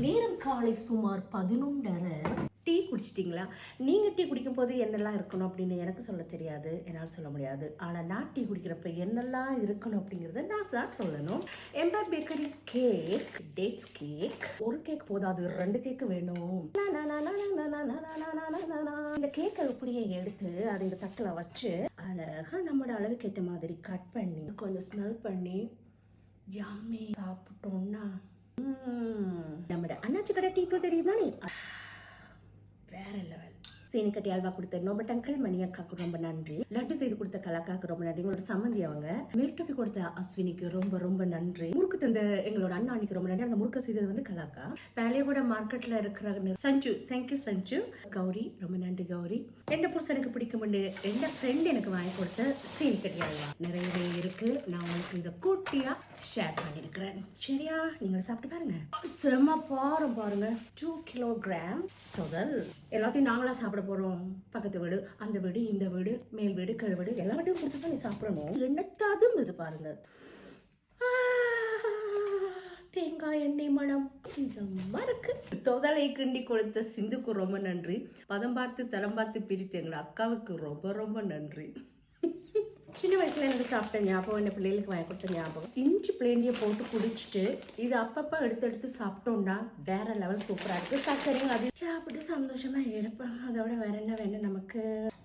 நேரம் காலை சுமார் 11:30. டீ குடிச்சிட்டிங்களா? நீங்கள் டீ குடிக்கும் போது என்னெல்லாம் இருக்கணும் அப்படின்னு எனக்கு சொல்ல தெரியாது, என்னால் சொல்ல முடியாது. ஆனால் நான் டீ குடிக்கிறப்ப என்னெல்லாம் இருக்கணும் அப்படிங்கிறத நான் தான் சொல்லணும். எம்பர் பேக்கரி கேக், டேட்ஸ் கேக். ஒரு கேக் போதாது, 2 கேக்கு வேணும். இந்த கேக்கை அப்படியே எடுத்து அதை இந்த தட்டில் வச்சு அழகாக நம்மளோட அளவுக்கு ஏற்ற மாதிரி கட் பண்ணி கொஞ்சம் ஸ்மெல் பண்ணி யம்மி சாப்பிட்டோம்னா நம்மளோட அண்ணாச்சி கடை டீ தூள் தெரியும் தானே, வேற லெவல். சீனி கட்டி அல்வா கொடுத்த நோபட் அங்கிள் மணி அக்காவுக்கு ரொம்ப நன்றி. லட்டு செய்து கொடுத்த கலாக்காவுக்கு ரொம்ப நன்றி. எங்களோட சம்மந்தி அவங்க மில்டபி கொடுத்த அஸ்வினிக்கு ரொம்ப ரொம்ப நன்றி. முறுக்கு தந்த எங்களோட அண்ணா அன்னைக்கு ரொம்ப நன்றி. அந்த முறுக்கு செய்தது வந்து கலாக்கா. பேலையோட மார்க்கெட்ல இருக்கிற சஞ்சு, தேங்க்யூ சஞ்சு. கௌரி, ரொம்ப நன்றி கௌரி. எந்த புருஷனுக்கு பிடிக்கும் எந்த ஃப்ரெண்ட் எனக்கு வாங்கி கொடுத்த சீனி கட்டி அல்வா நிறையவே இருக்கு. நான் உங்களுக்கு இதை கூட்டியா ஷேர் பண்ணியிருக்கிறேன். சரியா? நீங்க சாப்பிட்டு பாருங்க. செம்ம பாருங்க 2 கிலோகிராம் முதல் எல்லாத்தையும் நாங்களா சாப்பிட போறோம். பக்கத்து வீடு, அந்த வீடு, இந்த வீடு, மேல் வீடு, கீழ் வீடு, எல்லா வீட்டையும் கொடுத்து நீ சாப்பிடணும். என்னத்தாதும் இது பாருங்க. தேங்காய் எண்ணெய் மனம் இதமா இருக்கு. தொதலை கிண்டி கொடுத்த சிந்துக்கு ரொம்ப நன்றி. பதம் பார்த்து தரம் பார்த்து பிரித்து எங்களோட அக்காவுக்கு ரொம்ப ரொம்ப நன்றி. சின்ன வயசுல எனக்கு சாப்பிட்ட ஞாபகம், என்ன பிள்ளைகளுக்கு வாங்கி கொடுத்த ஞாபகம். இஞ்சி பிளேண்டியை போட்டு குடிச்சிட்டு இது அப்பப்போ எடுத்து சாப்பிட்டோம்னா வேற லெவல் சூப்பரா இருக்கு. சக்கரையும் அது சாப்பிட்டு சந்தோஷமா இருப்பேன். அதோட வேற என்ன வேணும் நமக்கு.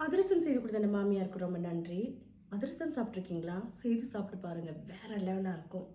அதிரசம் செய்து கொடுத்த என் மாமியாருக்கு ரொம்ப நன்றி. அதிரசம் சாப்பிட்ருக்கீங்களா? செய்து சாப்பிட்டு பாருங்க, வேற லெவலா இருக்கும்.